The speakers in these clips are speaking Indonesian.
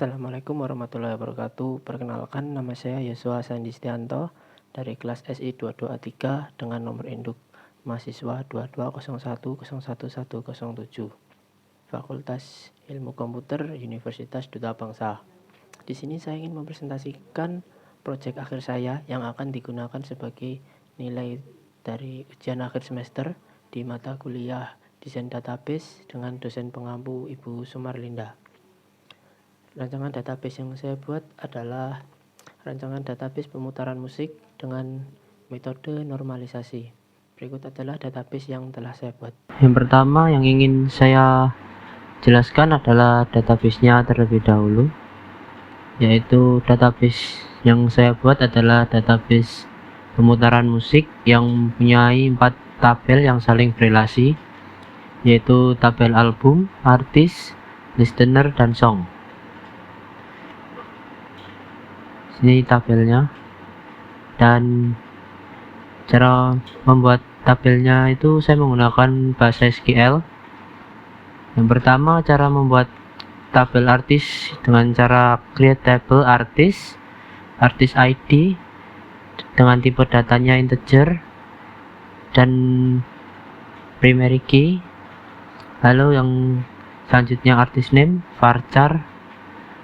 Assalamualaikum warahmatullahi wabarakatuh. Perkenalkan, nama saya Yosua Sandi Stianto dari kelas SI 22A3 dengan nomor induk mahasiswa 2201011107, Fakultas Ilmu Komputer Universitas Duta Bangsa. Di sini saya ingin mempresentasikan proyek akhir saya yang akan digunakan sebagai nilai dari ujian akhir semester di mata kuliah Desain Database dengan dosen pengampu Ibu Sumarlinda. Rancangan database yang saya buat adalah rancangan database pemutaran musik dengan metode normalisasi. Berikut adalah database yang telah saya buat. Yang pertama yang ingin saya jelaskan adalah database-nya terlebih dahulu, yaitu database yang saya buat adalah database pemutaran musik yang mempunyai 4 tabel yang saling berelasi, yaitu tabel album, artis, listener, dan song. Ini tabelnya, dan cara membuat tabelnya itu saya menggunakan bahasa SQL. Yang pertama, cara membuat tabel artis dengan cara create table artis ID dengan tipe datanya integer dan primary key. Lalu yang selanjutnya artist name, varchar,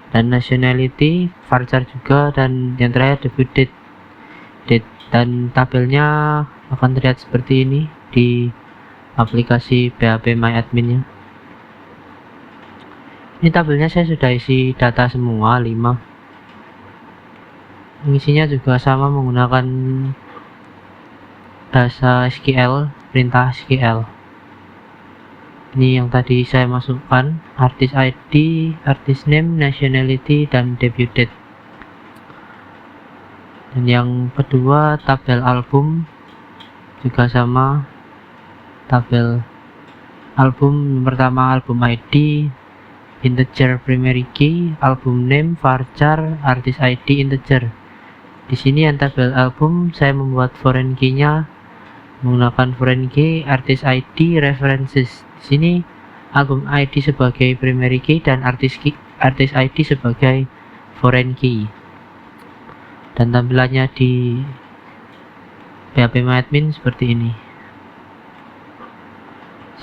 dan nationality, varchar juga, dan yang terakhir debut date. Dan tabelnya akan terlihat seperti ini di aplikasi PHP MyAdmin-nya. Ini tabelnya saya sudah isi data semua 5. Isinya juga sama menggunakan bahasa SQL, perintah SQL. Ini yang tadi saya masukkan, artist ID, artist name, nationality, dan debut date. Dan yang kedua, tabel album juga sama, tabel album pertama album ID, integer primary key, album name, varchar, artist ID integer. Di sini yang tabel album saya membuat foreign key-nya menggunakan foreign key, artist ID, references. Di sini album ID sebagai primary key dan artist ID sebagai foreign key. Dan tampilannya di PHP MyAdmin seperti ini.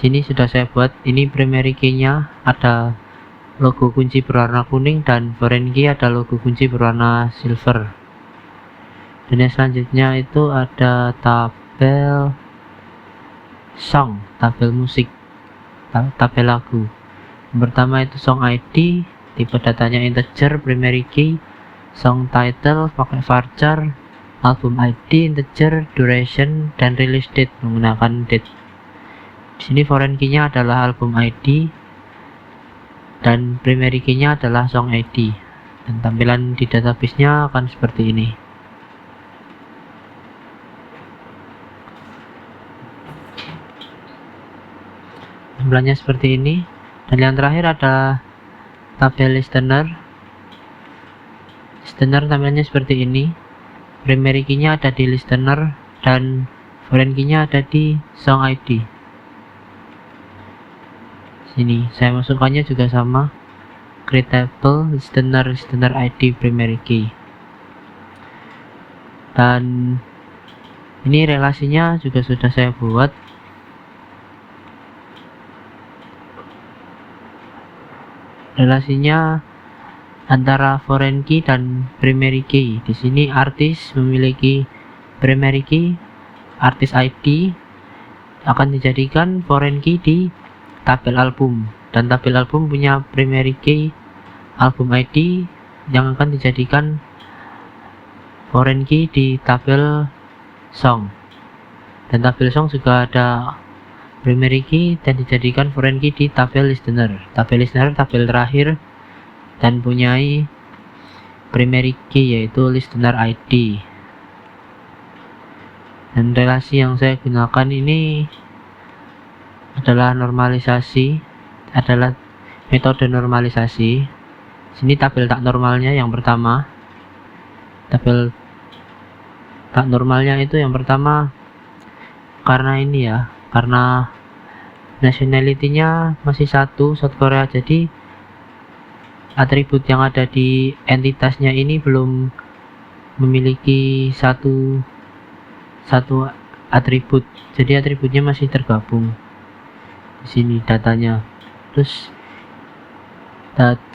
Sini sudah saya buat, ini primary key-nya ada logo kunci berwarna kuning dan foreign key ada logo kunci berwarna silver. Dan yang selanjutnya itu ada tabel song, tabel musik, tabel lagu. Yang pertama itu song ID, tipe datanya integer, primary key, song title pakai varchar, album ID integer, duration, dan release date menggunakan date. Di sini foreign key-nya adalah album ID dan primary key-nya adalah song ID. Dan tampilan di database-nya akan seperti ini. Tampilannya seperti ini. Dan yang terakhir ada tabel listener. Listener tampilannya seperti ini. Primary key-nya ada di listener dan foreign key-nya ada di song ID. Sini saya masukkannya juga sama, create table listener ID primary key. Dan ini relasinya juga sudah saya buat. Relasinya antara foreign key dan primary key. Di sini artis memiliki primary key, artist ID akan dijadikan foreign key di tabel album, dan tabel album punya primary key album ID yang akan dijadikan foreign key di tabel song. Dan tabel song juga ada primary key dan dijadikan foreign key di tabel listener. Tabel listener tabel terakhir dan punyai primary key yaitu listener ID. Dan relasi yang saya gunakan ini adalah metode normalisasi. Sini tabel tak normalnya yang pertama. Tabel tak normalnya itu yang pertama karena ini ya, karena nationality-nya masih South Korea, jadi atribut yang ada di entitasnya ini belum memiliki satu atribut, jadi atributnya masih tergabung di sini datanya. Terus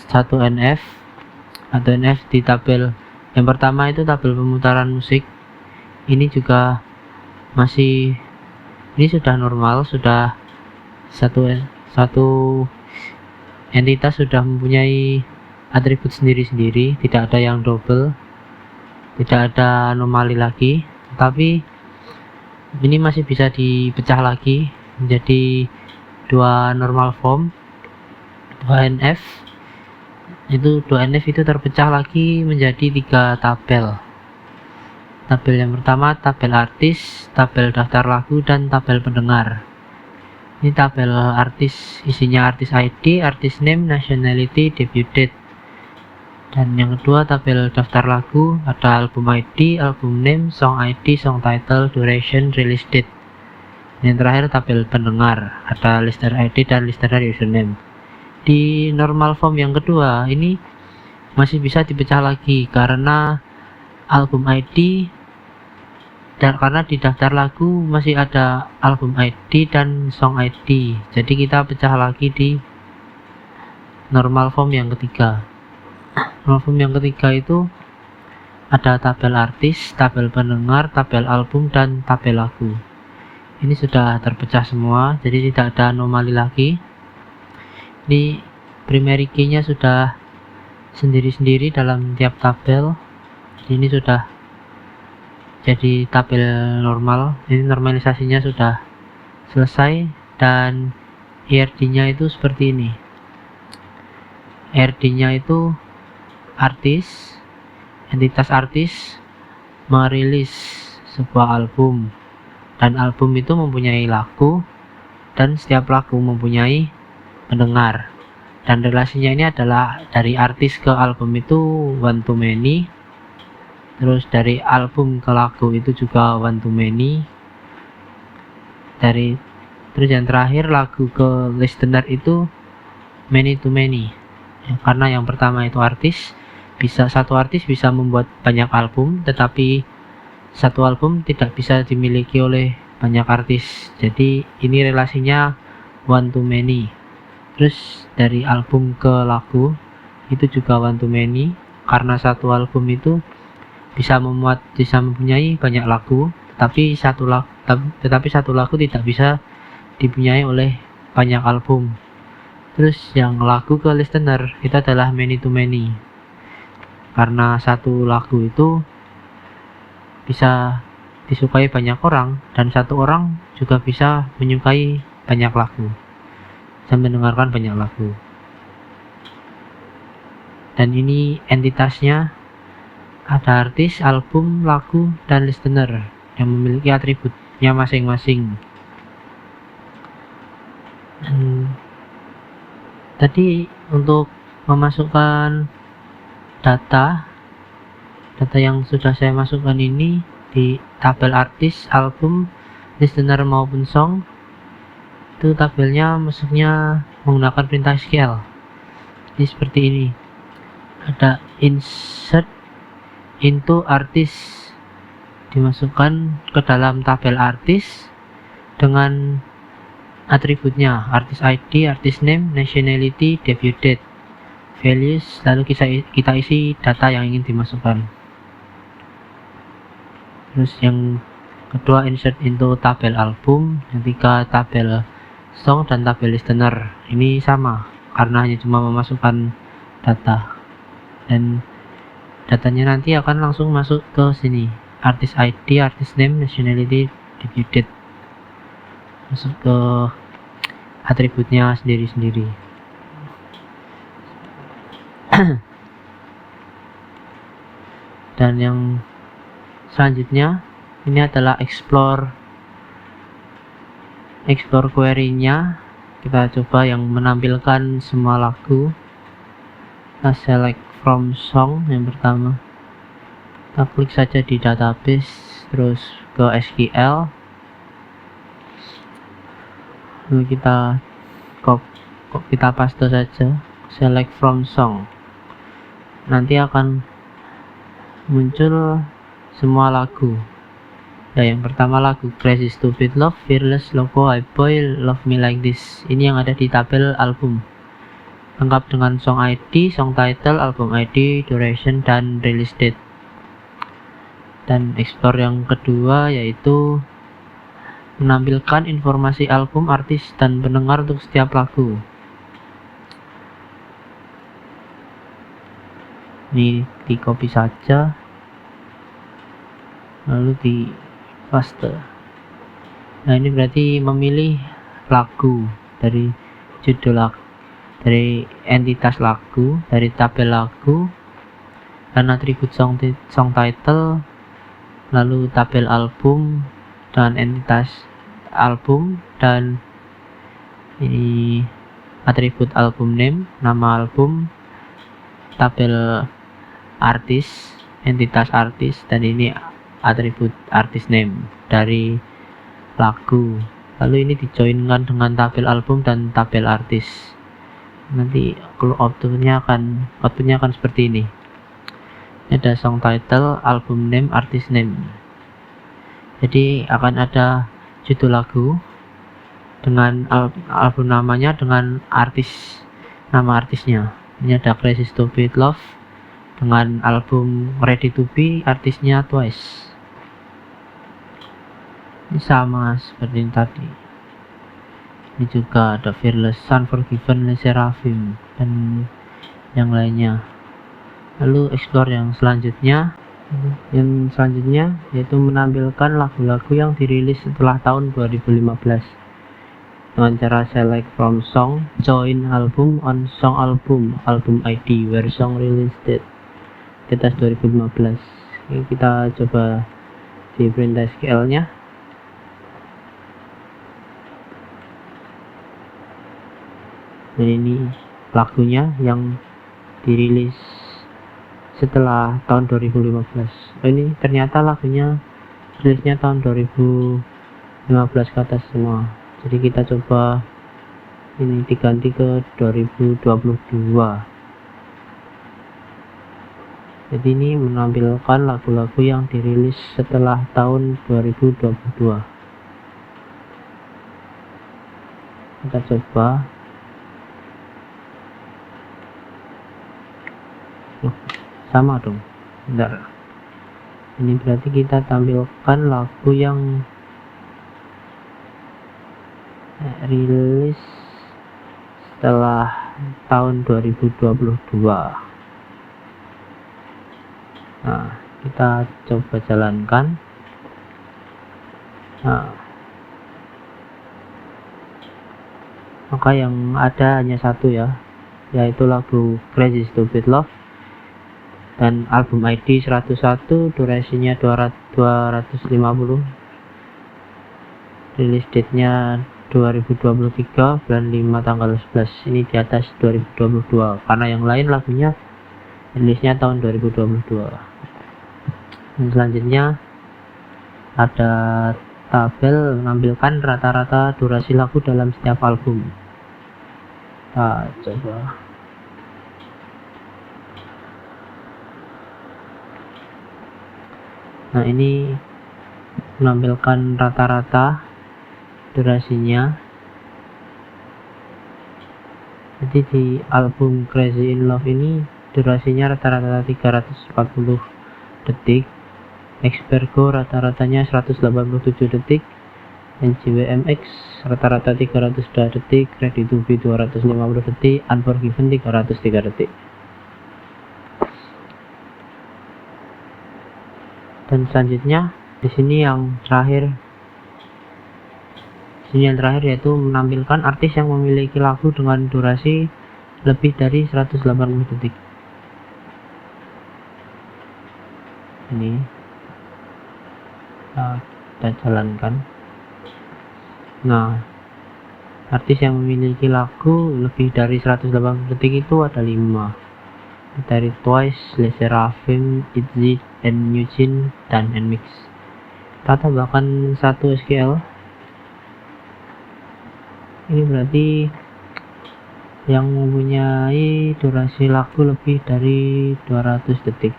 satu NF di tabel yang pertama itu tabel pemutaran musik, ini juga masih, ini sudah normal, sudah satu entitas sudah mempunyai atribut sendiri-sendiri, tidak ada yang double, tidak ada anomali lagi. Tapi ini masih bisa dipecah lagi menjadi dua normal form, 2NF itu terpecah lagi menjadi 3 tabel. Tabel yang pertama tabel artis, tabel daftar lagu, dan tabel pendengar. Ini tabel artis, isinya artis ID, artis name, nationality, debut date. Dan yang kedua tabel daftar lagu, ada album ID, album name, song ID, song title, duration, release date. Yang terakhir tabel pendengar, ada listener ID dan listener username. Di normal form yang kedua ini masih bisa dipecah lagi karena album ID, dan karena di daftar lagu masih ada album ID dan song ID, jadi kita pecah lagi di normal form yang ketiga. Normal form yang ketiga itu ada tabel artis, tabel pendengar, tabel album, dan tabel lagu. Ini sudah terpecah semua, jadi tidak ada anomali lagi. Ini primary key-nya sudah sendiri-sendiri dalam tiap tabel. Ini sudah jadi tabel normal. Ini normalisasinya sudah selesai, dan ERD-nya itu seperti ini. ERD-nya itu artis, entitas artis merilis sebuah album, dan album itu mempunyai lagu, dan setiap lagu mempunyai pendengar, dan relasinya ini adalah dari artis ke album itu one to many, terus dari album ke lagu itu juga one to many, terus yang terakhir lagu ke listener itu many to many, karena yang pertama itu satu artis bisa membuat banyak album, tetapi satu album tidak bisa dimiliki oleh banyak artis, jadi ini relasinya one to many. Terus dari album ke lagu itu juga one to many, karena satu album itu bisa mempunyai banyak lagu, tetapi satu lagu tidak bisa dipunyai oleh banyak album. Terus yang lagu ke listener itu adalah many to many, karena satu lagu itu bisa disukai banyak orang, dan satu orang juga bisa menyukai banyak lagu dan mendengarkan banyak lagu. Dan ini entitasnya ada artis, album, lagu, dan listener yang memiliki atributnya masing-masing. Tadi untuk memasukkan data yang sudah saya masukkan ini di tabel artis, album, listener maupun song, itu tabelnya masuknya menggunakan perintah SQL. Jadi seperti ini, ada insert into artis, dimasukkan ke dalam tabel artis dengan atributnya artis ID, artis name, nationality, debut date, values, lalu kita isi data yang ingin dimasukkan. Terus yang kedua insert into tabel album, yang ketiga tabel song dan tabel listener. Ini sama karena hanya cuma memasukkan data, dan datanya nanti akan langsung masuk ke sini, artis ID, artis name, nationality, debut date, masuk ke atributnya sendiri-sendiri. Dan yang selanjutnya ini adalah explore query-nya. Kita coba yang menampilkan semua lagu. Kita select from song yang pertama, kita klik saja di database, terus ke SQL, lalu kita paste saja select from song. nanti akan muncul semua lagu. Ya, yang pertama lagu Crazy Stupid Love, Fearless, Loco, High Boy, Love Me Like This. Ini yang ada di tabel album, lengkap dengan song ID, song title, album ID, duration, dan release date. Dan explore yang kedua yaitu menampilkan informasi album, artis, dan pendengar untuk setiap lagu. Ini di copy saja, lalu di paste. Nah, ini berarti memilih lagu dari judul lagu, dari entitas lagu, dari tabel lagu, dan atribut song title, lalu tabel album dan entitas album, dan ini atribut album name, nama album, tabel artis, entitas artis, dan ini atribut artis name dari lagu. Lalu ini dijoinkan dengan tabel album dan tabel artis. Nanti outputnya akan seperti ini. Ini ada song title, album name, artis name. Jadi akan ada judul lagu dengan album namanya dengan artis, nama artisnya. Ini ada Crazy Stupid Love dengan album Ready to Be, artisnya Twice. Ini sama seperti yang tadi. Ini juga ada Fearless, Unforgiven, Le Seraphim, dan yang lainnya. Lalu explore yang selanjutnya yaitu menampilkan lagu-lagu yang dirilis setelah tahun 2015 dengan cara select from song, join album, on song album, album ID, where song release date, atas 2015. Ini kita coba di print SQL nya. Dan ini lagunya yang dirilis setelah tahun 2015. Ini ternyata lagunya rilisnya tahun 2015 ke atas semua. Jadi kita coba ini diganti ke 2022. Jadi ini menampilkan lagu-lagu yang dirilis setelah tahun 2022. Kita coba. Sama dong, bentar. Ini berarti kita tampilkan lagu yang rilis setelah tahun 2022. Nah, kita coba jalankan. Nah, maka yang ada hanya satu ya, yaitu lagu Crazy Stupid Love dan album ID 101, durasinya 250, release date nya 2023 bulan 5 tanggal 11. Ini di atas 2022 karena yang lain lagunya rilisnya tahun 2022. Dan selanjutnya ada tabel menampilkan rata-rata durasi lagu dalam setiap album. Nah, coba. Nah, ini menampilkan rata-rata durasinya. Jadi di album Crazy in Love ini durasinya rata-rata 340 detik, Expergo rata-ratanya 187 detik, NJWMX rata-rata 302 detik, Ready to Be 250 detik, Unforgiven 303 detik. Dan selanjutnya di sini yang terakhir yaitu menampilkan artis yang memiliki lagu dengan durasi lebih dari 180 detik. Ini kita jalankan. Nah, artis yang memiliki lagu lebih dari 180 detik itu ada 5, dari Twice, Le Seraphim, ITZY, and Eugene, dan Nmix. Kita tambahkan satu SQL. Ini berarti yang mempunyai durasi lagu lebih dari 200 detik.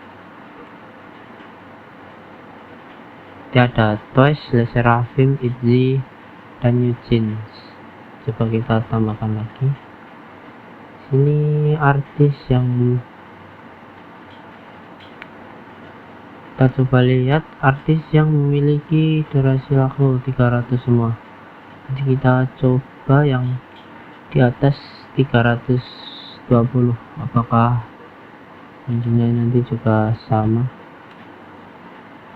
Ada Twice, Le Sserafim, ITZY, dan Eugene. Coba kita tambahkan lagi. Sini artis yang kita coba lihat, artis yang memiliki durasi lagu 300 semua. Jadi kita coba yang di atas 320, apakah mempunyai nanti juga sama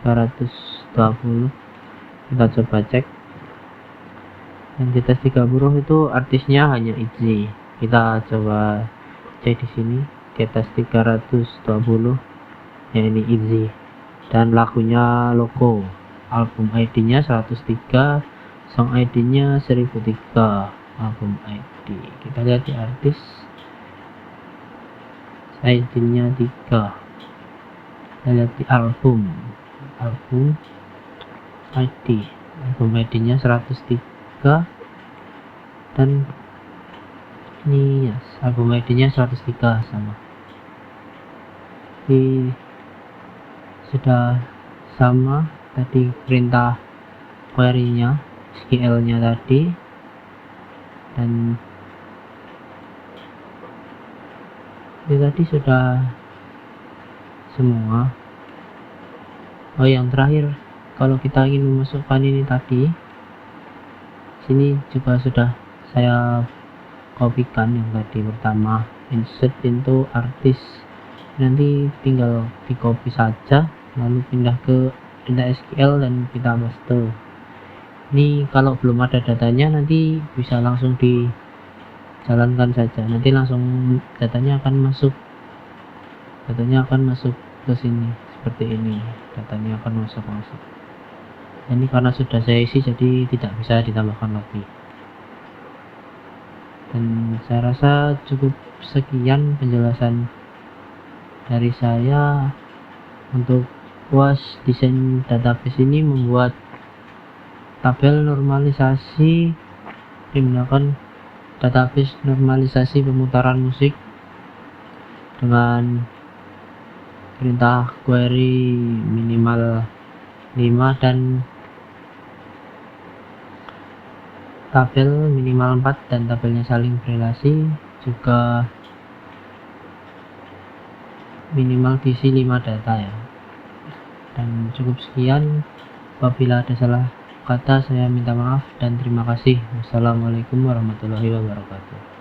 320. Kita coba cek. Yang di atas 30 itu artisnya hanya ITZY. Kita coba cek di sini di atas 320 ya, ini ITZY, dan lagunya Loco. Album ID-nya 103, song ID-nya 1003. Album ID kita lihat di artis, ID-nya 3. Kita lihat di album ID, album ID-nya 103, dan ini yes, album ID-nya 103 sama. Ini sudah sama tadi perintah query-nya, SQL-nya tadi, dan itu tadi sudah semua. Oh, yang terakhir, kalau kita ingin memasukkan ini tadi, sini juga sudah saya kopikan yang tadi pertama, insert into artis. Nanti tinggal di copy saja, lalu pindah ke data SQL dan kita paste. Ini kalau belum ada datanya nanti bisa langsung dijalankan saja, nanti langsung datanya akan masuk ke sini seperti ini, datanya akan masuk. Ini karena sudah saya isi jadi tidak bisa ditambahkan lagi. Dan saya rasa cukup sekian penjelasan dari saya untuk puas desain database ini, membuat tabel normalisasi menggunakan database normalisasi pemutaran musik dengan perintah query minimal 5 dan tabel minimal 4, dan tabelnya saling berelasi, juga minimal diisi 5 data ya. Dan cukup sekian, apabila ada salah kata saya minta maaf dan terima kasih. Wassalamualaikum warahmatullahi wabarakatuh.